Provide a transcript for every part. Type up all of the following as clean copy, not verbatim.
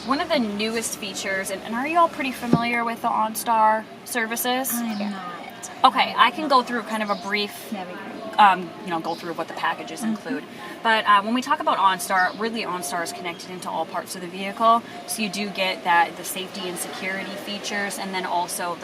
one of the newest features, and are you all pretty familiar with the OnStar services? I'm not. Okay, I can go through kind of a brief, go through what the packages include. But when we talk about OnStar, really OnStar is connected into all parts of the vehicle. So you do get the safety and security features, and then also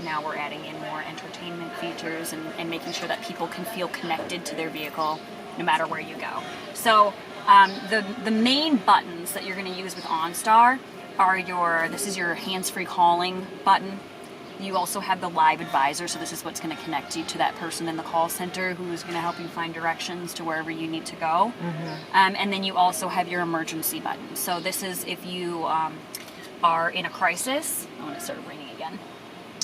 now we're adding in more entertainment features and making sure that people can feel connected to their vehicle no matter where you go. So the main buttons that you're going to use with OnStar are this is your hands-free calling button. You also have the live advisor, so this is what's going to connect you to that person in the call center who's going to help you find directions to wherever you need to go. And then you also have your emergency button. So this is if you are in a crisis. Oh, and it started raining again.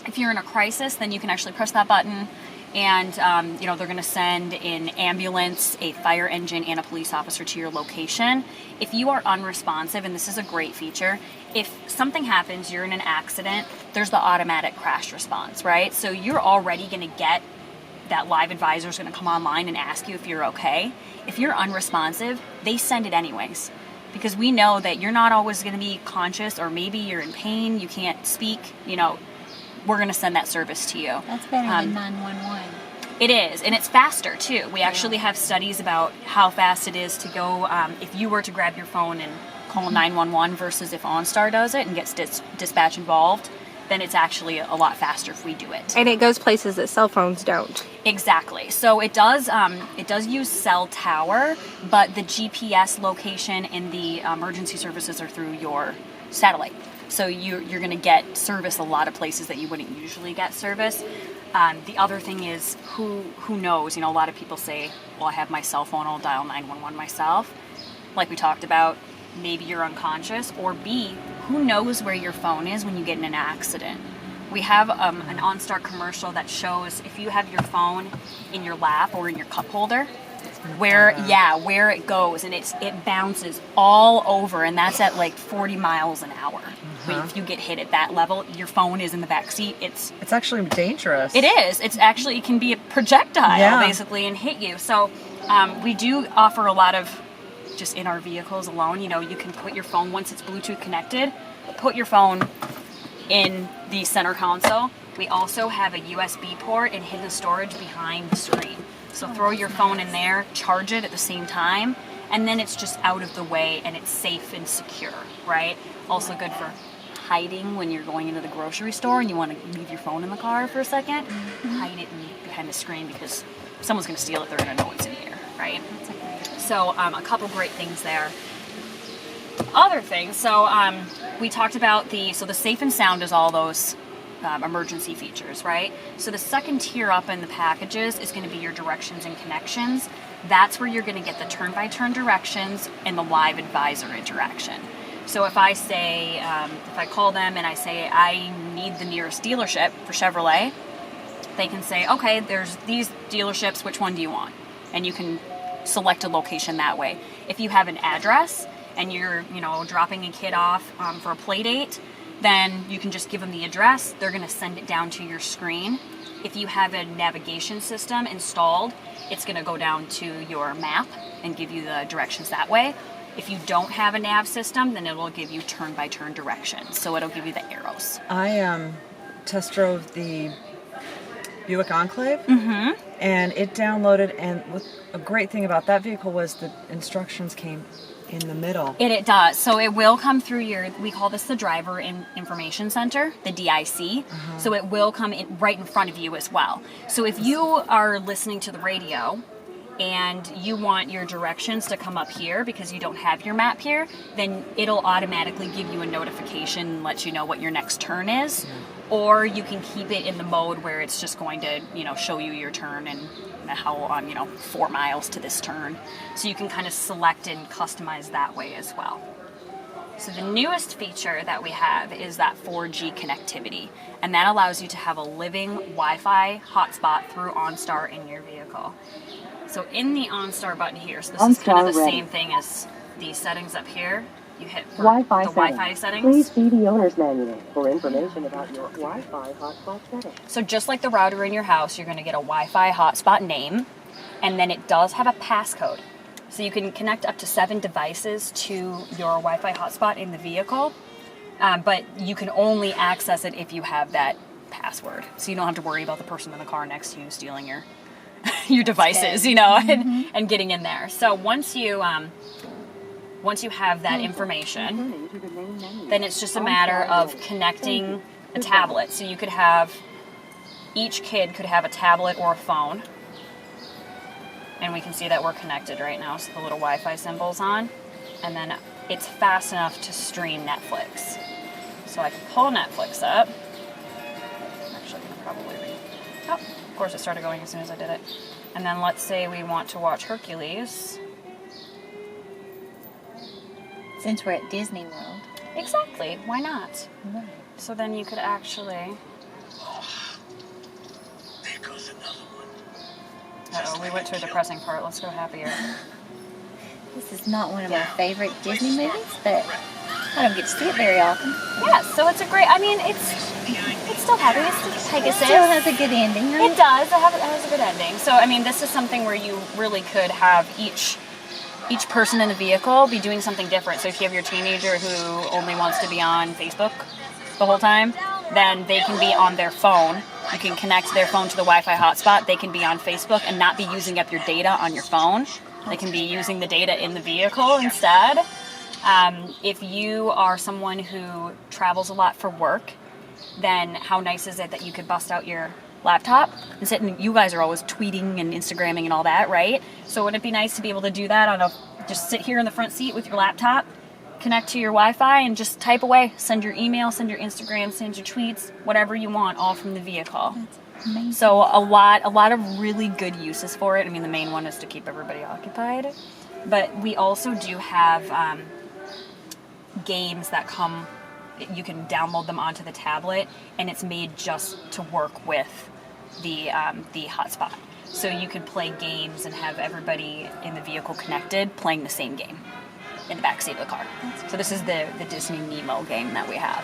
If you're in a crisis, then you can actually press that button, and they're going to send an ambulance, a fire engine, and a police officer to your location. If you are unresponsive, and this is a great feature, if something happens, you're in an accident, there's the automatic crash response, right? So you're already going to get that live advisor is going to come online and ask you if you're okay. If you're unresponsive, they send it anyways, because we know that you're not always going to be conscious, or maybe you're in pain, you can't speak, we're going to send that service to you. That's better than 911. It is, and it's faster too. We actually have studies about how fast it is to go if you were to grab your phone and call 911 versus if OnStar does it and gets dispatch involved, then it's actually a lot faster if we do it. And it goes places that cell phones don't. Exactly. So it does use cell tower, but the GPS location and the emergency services are through your satellite. So you're going to get service a lot of places that you wouldn't usually get service. The other thing is who knows? A lot of people say, well, I have my cell phone, I'll dial 911 myself. Like we talked about, maybe you're unconscious, or B, who knows where your phone is when you get in an accident. We have an OnStar commercial that shows if you have your phone in your lap or in your cup holder, where it goes, and it bounces all over, and that's at like 40 miles an hour. If you get hit at that level, your phone is in the back seat. It's actually dangerous. It is. It can be a projectile basically and hit you. So we do offer a lot of, just in our vehicles alone, you can put your phone, once it's Bluetooth connected, put your phone in the center console. We also have a USB port and hidden storage behind the screen. So throw your phone in there, charge it at the same time, and then it's just out of the way and it's safe and secure, right? Also good for hiding when you're going into the grocery store and you want to leave your phone in the car for a second. Hide it behind the screen, because if someone's going to steal it, they're going to know what's in here, right? So a couple great things there. Other things, so we talked about the safe and sound is all those emergency features, right? So the second tier up in the packages is going to be your directions and connections. That's where you're going to get the turn-by-turn directions and the live advisor interaction. So if I say, if I call them and I say I need the nearest dealership for Chevrolet, they can say, okay, there's these dealerships, which one do you want? And you can select a location that way. If you have an address and you're, dropping a kid off for a play date, then you can just give them the address. They're going to send it down to your screen. If you have a navigation system installed, it's going to go down to your map and give you the directions that way. If you don't have a nav system, then it will give you turn-by-turn directions. So it'll give you the arrows. I test drove the Buick Enclave, and it downloaded, and a great thing about that vehicle was the instructions came in the middle. It does. So it will come through we call this the Driver Information Center, the DIC. So it will come right in front of you as well. So if you are listening to the radio and you want your directions to come up here because you don't have your map here, then it'll automatically give you a notification and let you know what your next turn is. Or you can keep it in the mode where it's just going to, show you your turn and how I'm, 4 miles to this turn. So you can kind of select and customize that way as well. So the newest feature that we have is that 4G connectivity, and that allows you to have a living Wi-Fi hotspot through OnStar in your vehicle. So in the OnStar button here, so this is kind of the same thing as these settings up here. You hit the Wi-Fi settings. Please see the owner's manual for information about your Wi-Fi hotspot settings. So just like the router in your house, you're going to get a Wi-Fi hotspot name, and then it does have a passcode. So you can connect up to 7 devices to your Wi-Fi hotspot in the vehicle, but you can only access it if you have that password. So you don't have to worry about the person in the car next to you stealing your your devices, you know, and getting in there. So once you have that information, then it's just a matter of connecting a tablet. So you could have, each kid could have a tablet or a phone. And we can see that we're connected right now, so the little Wi-Fi symbol's on. And then it's fast enough to stream Netflix. So I can pull Netflix up. I'm actually going to probably read. Oh, of course it started going as soon as I did it. And then let's say we want to watch Hercules. Since we're at Disney World. Exactly, why not? Right. So then you could actually... There goes another one. Uh-oh, we went to a depressing part. Let's go happier. This is not one of my favorite Disney movies, but I don't get to see it very often. Yeah, so it's a great... I mean, it's still happy. It's Pegasus. It still has a good ending, right? It does. It has a good ending. So, I mean, this is something where you really could have each person in the vehicle be doing something different. So if you have your teenager who only wants to be on Facebook the whole time, then they can be on their phone. You can connect their phone to the Wi-Fi hotspot. They can be on Facebook and not be using up your data on your phone. They can be using the data in the vehicle instead. If you are someone who travels a lot for work, then how nice is it that you could bust out your laptop and sit, and you guys are always tweeting and Instagramming and all that, right? So wouldn't it be nice to be able to do that just sit here in the front seat with your laptop, connect to your Wi-Fi, and just type away, send your email, send your Instagram, send your tweets, whatever you want, all from the vehicle. That's amazing. So a lot of really good uses for it. I mean, the main one is to keep everybody occupied, but we also do have games that come. You can download them onto the tablet, and it's made just to work with the hotspot. So you can play games and have everybody in the vehicle connected playing the same game in the backseat of the car. So this is the Disney Nemo game that we have.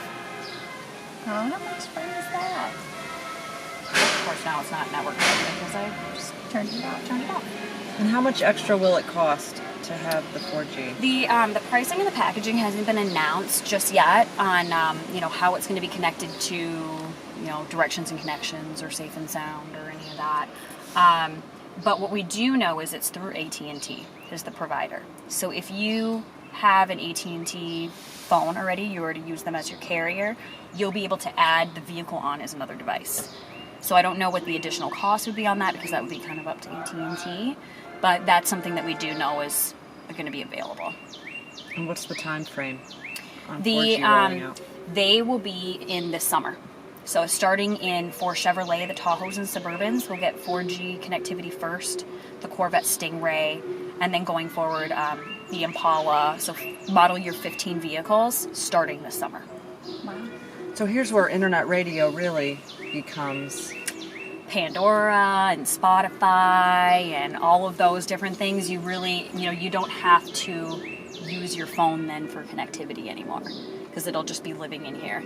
Oh, how much fun is that? Of course, now it's not network because I just Turned it off. And how much extra will it cost to have the 4G? The pricing and the packaging hasn't been announced just yet on how it's going to be connected to directions and connections or Safe and Sound or any of that. But what we do know is it's through AT&T is the provider. So if you have an AT&T phone already, you already use them as your carrier, you'll be able to add the vehicle on as another device. So I don't know what the additional cost would be on that because that would be kind of up to AT&T, but that's something that we do know is going to be available. And what's the time frame on 4G rolling out? They will be in the summer. So starting for Chevrolet, the Tahoes and Suburbans will get 4G connectivity first, the Corvette Stingray, and then going forward, the Impala, so model year 15 vehicles starting this summer. Wow. So here's where internet radio really becomes... Pandora and Spotify and all of those different things. You really, you don't have to use your phone then for connectivity anymore because it'll just be living in here.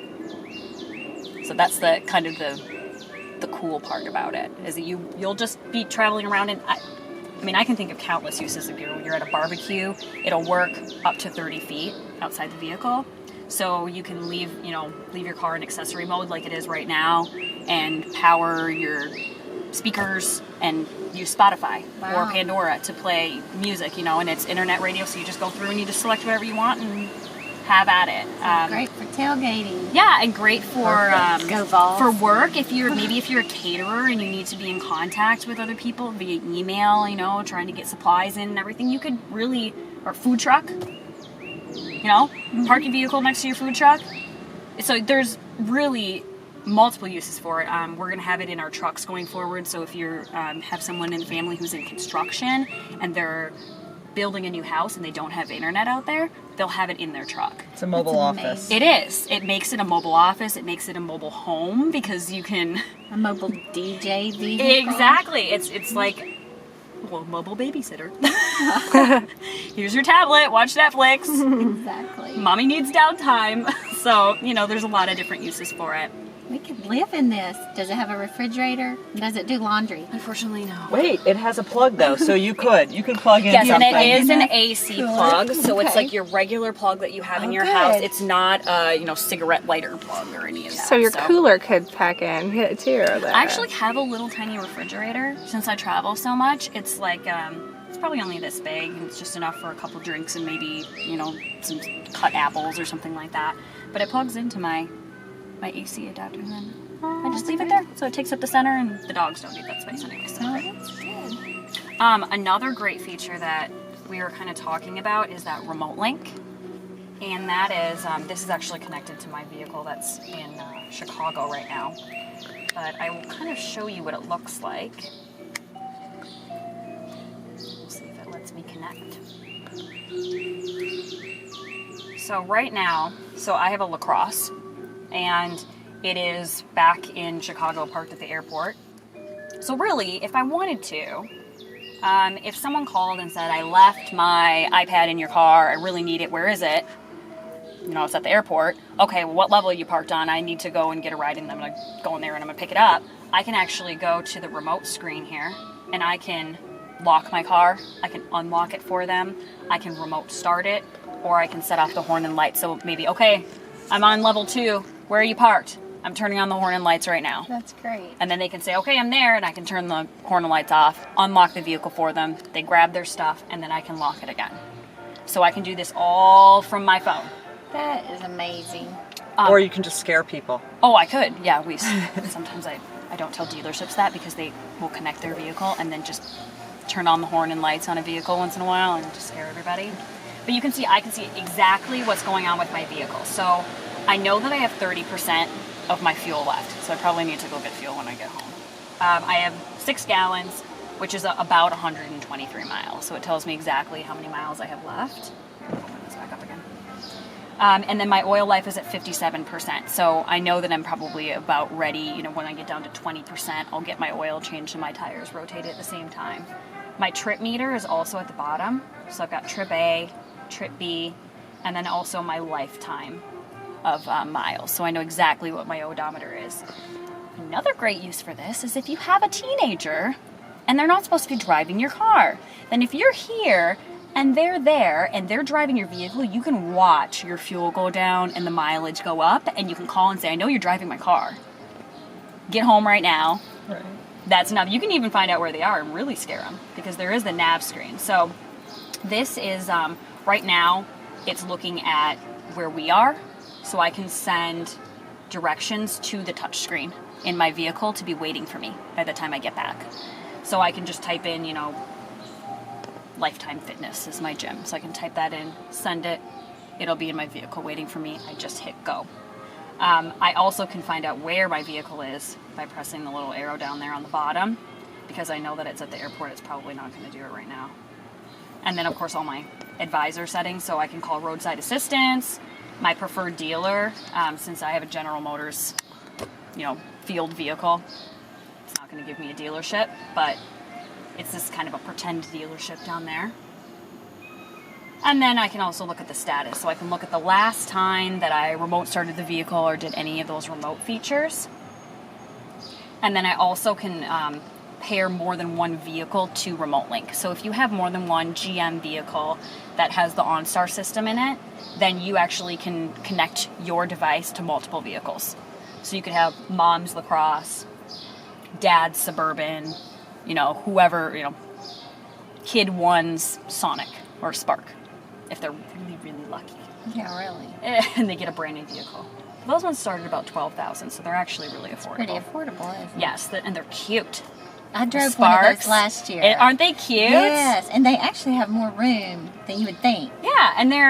So that's the kind of the cool part about it is that you'll just be traveling around and I can think of countless uses. If you're at a barbecue, it'll work up to 30 feet outside the vehicle. So you can leave your car in accessory mode like it is right now and power your speakers and use Spotify or Pandora to play music, and it's internet radio, so you just go through and you just select whatever you want and have at it. Great for tailgating. Yeah, and great for Go Vols. for work. If you're a caterer and you need to be in contact with other people via email, trying to get supplies in and everything, you could really, or food truck, park your vehicle next to your food truck. So there's really multiple uses for it. We're going to have it in our trucks going forward. So if you have someone in the family who's in construction and they're building a new house and they don't have internet out there, they'll have it in their truck. It's a mobile office. It is. It makes it a mobile office. It makes it a mobile home because you can... A mobile DJ vehicle. Exactly. It's like... mobile babysitter. Here's your tablet, watch Netflix. Exactly. Mommy needs downtime. So, there's a lot of different uses for it. We could live in this. Does it have a refrigerator? Does it do laundry? Unfortunately, no. Wait, it has a plug though, so you could plug in Yes, and something. it is an AC Cool. plug, so it's Okay. like your regular plug that you have in Oh, your good. house. It's not a cigarette lighter plug or any of that. So your cooler could pack in too. There. I actually have a little tiny refrigerator since I travel so much. It's like it's probably only this big, and it's just enough for a couple drinks and maybe some cut apples or something like that. But it plugs into my AC adapter, and then I just leave it there, so it takes up the center, and the dogs don't need that space anyway. So. Oh, that's good. Another great feature that we were kind of talking about is that remote link, and that is this is actually connected to my vehicle that's in Chicago right now. But I will kind of show you what it looks like. We'll see if it lets me connect. So right now, I have a LaCrosse, and it is back in Chicago, parked at the airport. So really, if I wanted to, if someone called and said, I left my iPad in your car, I really need it, where is it? It's at the airport. Okay, well, what level are you parked on? I need to go and get a ride, and I'm going to go in there and I'm going to pick it up. I can actually go to the remote screen here, and I can lock my car. I can unlock it for them. I can remote start it, or I can set off the horn and lights. So maybe, okay, I'm on level 2. Where are you parked? I'm turning on the horn and lights right now. That's great. And then they can say, okay, I'm there, and I can turn the horn and lights off, unlock the vehicle for them. They grab their stuff, and then I can lock it again. So I can do this all from my phone. That is amazing. Or you can just scare people. Oh, I could. Yeah, sometimes I don't tell dealerships that because they will connect their vehicle and then just turn on the horn and lights on a vehicle once in a while and just scare everybody. But I can see exactly what's going on with my vehicle. So I know that I have 30% of my fuel left. So I probably need to go get fuel when I get home. I have 6 gallons, which is about 123 miles. So it tells me exactly how many miles I have left. Open this back up again. And then my oil life is at 57%. So I know that I'm probably about ready. When I get down to 20%, I'll get my oil changed and my tires rotated at the same time. My trip meter is also at the bottom. So I've got trip A, trip B, and then also my lifetime of miles. So I know exactly what my odometer is. Another great use for this is if you have a teenager and they're not supposed to be driving your car. Then if you're here and they're there and they're driving your vehicle, you can watch your fuel go down and the mileage go up, and you can call and say, I know you're driving my car. Get home right now. Right. That's enough. You can even find out where they are and really scare them because there is the Nav Screen. So this is, right now, it's looking at where we are, so I can send directions to the touch screen in my vehicle to be waiting for me by the time I get back. So I can just type in, Lifetime Fitness is my gym. So I can type that in, send it. It'll be in my vehicle waiting for me. I just hit go. I also can find out where my vehicle is by pressing the little arrow down there on the bottom, because I know that it's at the airport. It's probably not going to do it right now. And then, of course, all my advisor settings. So I can call roadside assistance, my preferred dealer, since I have a General Motors, field vehicle. It's not going to give me a dealership, but it's this kind of a pretend dealership down there. And then I can also look at the status. So I can look at the last time that I remote started the vehicle or did any of those remote features. And then I also can pair more than one vehicle to remote link. So if you have more than one GM vehicle that has the OnStar system in it, then you actually can connect your device to multiple vehicles. So you could have mom's LaCrosse, dad's Suburban, whoever, kid one's Sonic or Spark, if they're really, really lucky. Yeah, really. And they get a brand new vehicle. Those ones start at about $12,000, so they're actually really affordable. Pretty affordable, isn't it? Yes, and they're cute. I drove Sparks. one of those last year. Aren't they cute? Yes, and they actually have more room than you would think. Yeah, and they're